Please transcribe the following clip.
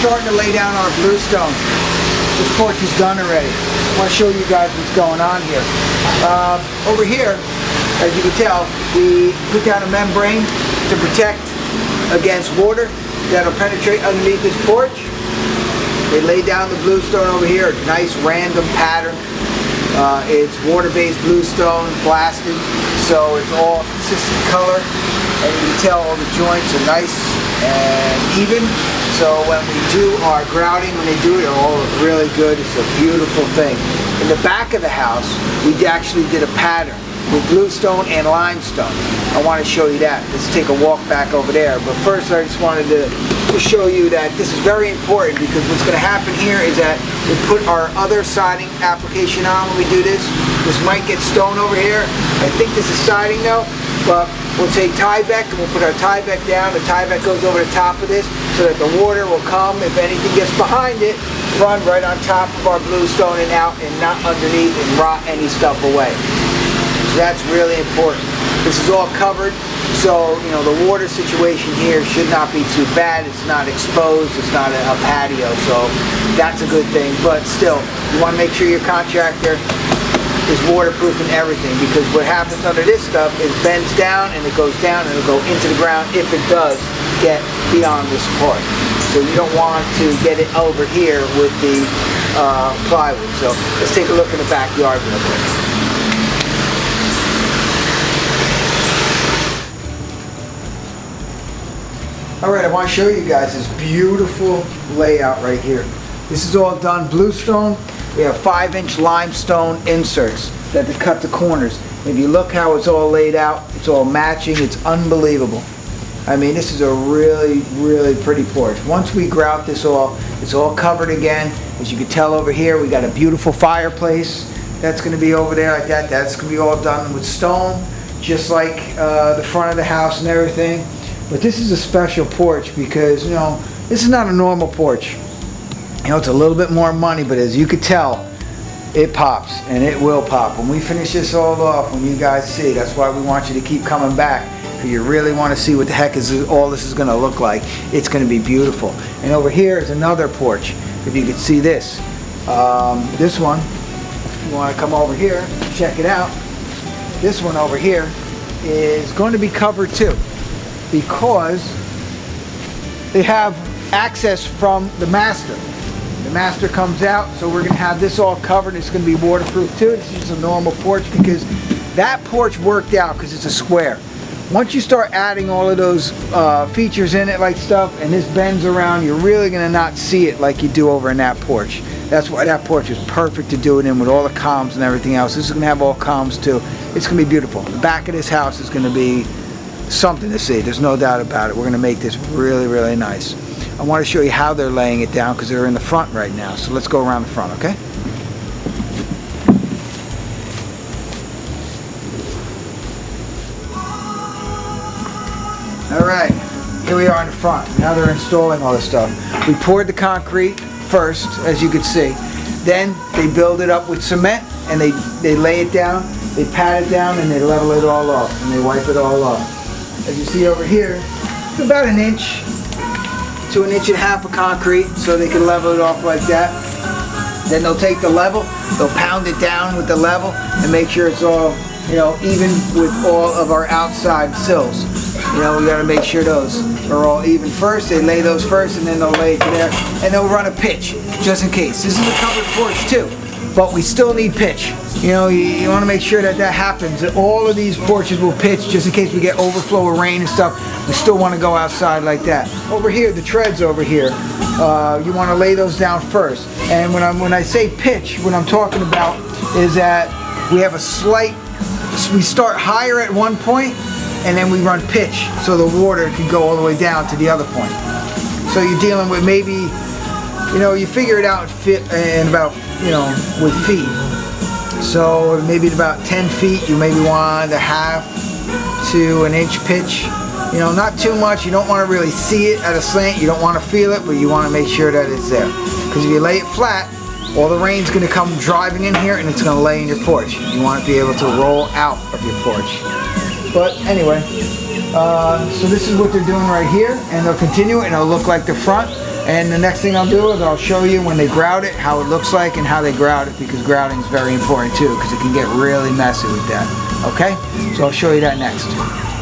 starting to lay down our bluestone. This porch is done already. I want to show you guys what's going on here. Over here, as you can tell, we put down a membrane to protect against water that'll penetrate underneath this porch. They laid down the bluestone over here, a nice random pattern. It's water-based bluestone, blasted, so it's all consistent color, and you can tell all the joints are nice and even. So when we do our grouting, when they do it, they're all really good. It's a beautiful thing. In the back of the house, we actually did a pattern with bluestone and limestone. I want to show you that. Let's take a walk back over there. But first, I just wanted to show you that this is very important, because what's going to happen here is that we put our other siding application on when we do this. This might get stone over here. I think this is siding though, but we'll take Divak and we'll put our Divak down. The Divak goes over the top of this so that the water will come, if anything gets behind it, run right on top of our bluestone and out, and not underneath and rot any stuff away. So that's really important. This is all covered, so you know the water situation here should not be too bad. It's not exposed, it's not a patio, so that's a good thing. But still, you want to make sure your contractor is waterproof and everything, because what happens under this stuff is bends down and it goes down and it'll go into the ground if it does get beyond this part. So you don't want to get it over here with the plywood. So let's take a look in the backyard real quick. Alright, I want to show you guys this beautiful layout right here. This is all done bluestone. We have 5-inch limestone inserts that cut the corners. If you look how it's all laid out, it's all matching. It's unbelievable. I mean, this is a really, really pretty porch. Once we grout this all, it's all covered again. As you can tell over here, we got a beautiful fireplace. That's going to be over there like that. That's going to be all done with stone, just like the front of the house and everything. But this is a special porch because, you know, this is not a normal porch. You know, it's a little bit more money, but as you could tell, it pops, and it will pop. When we finish this all off, when you guys see, that's why we want you to keep coming back, because you really want to see what the heck is all this is going to look like. It's going to be beautiful. And over here is another porch. If you could see this. This one, if you want to come over here, check it out. This one over here is going to be covered too, because they have access from the master. The master comes out, so we're going to have this all covered. It's going to be waterproof too. This is a normal porch, because that porch worked out because it's a square. Once you start adding all of those features in it like stuff, and this bends around, you're really going to not see it like you do over in that porch. That's why that porch is perfect to do it in, with all the columns and everything else. This is going to have all columns too. It's going to be beautiful. The back of this house is going to be something to see. There's no doubt about it. We're going to make this really, really nice. I want to show you how they're laying it down, because they're in the front right now. So let's go around the front, okay? Alright, here we are in the front. Now they're installing all this stuff. We poured the concrete first, as you can see. Then they build it up with cement, and they lay it down, they pat it down, and they level it all off, and they wipe it all off. As you see over here, it's about an inch to an inch and a half of concrete, so they can level it off like that. Then they'll take the level, they'll pound it down with the level, and make sure it's all, you know, even with all of our outside sills. You know, we got to make sure those are all even first. They lay those first, and then they'll lay it there, and they'll run a pitch just in case. This is a covered porch too, but we still need pitch. You know, you want to make sure that happens. All of these porches will pitch just in case we get overflow of rain and stuff. We still want to go outside like that. Over here, the treads over here, you want to lay those down first. And when I say pitch, what I'm talking about is that we have a slight, we start higher at one point, and then we run pitch so the water can go all the way down to the other point. So you're dealing with maybe, you know, you figure it out in about, you know, with feet. So maybe at about 10 feet, you maybe want a half to an inch pitch. You know, not too much. You don't want to really see it at a slant. You don't want to feel it, but you want to make sure that it's there. Because if you lay it flat, all the rain's going to come driving in here, and it's going to lay in your porch. You want to be able to roll out of your porch. But anyway, so this is what they're doing right here, and they'll continue it, and it'll look like the front. And the next thing I'll do is I'll show you when they grout it, how it looks like and how they grout it, because grouting is very important too, because it can get really messy with that. Okay? So I'll show you that next.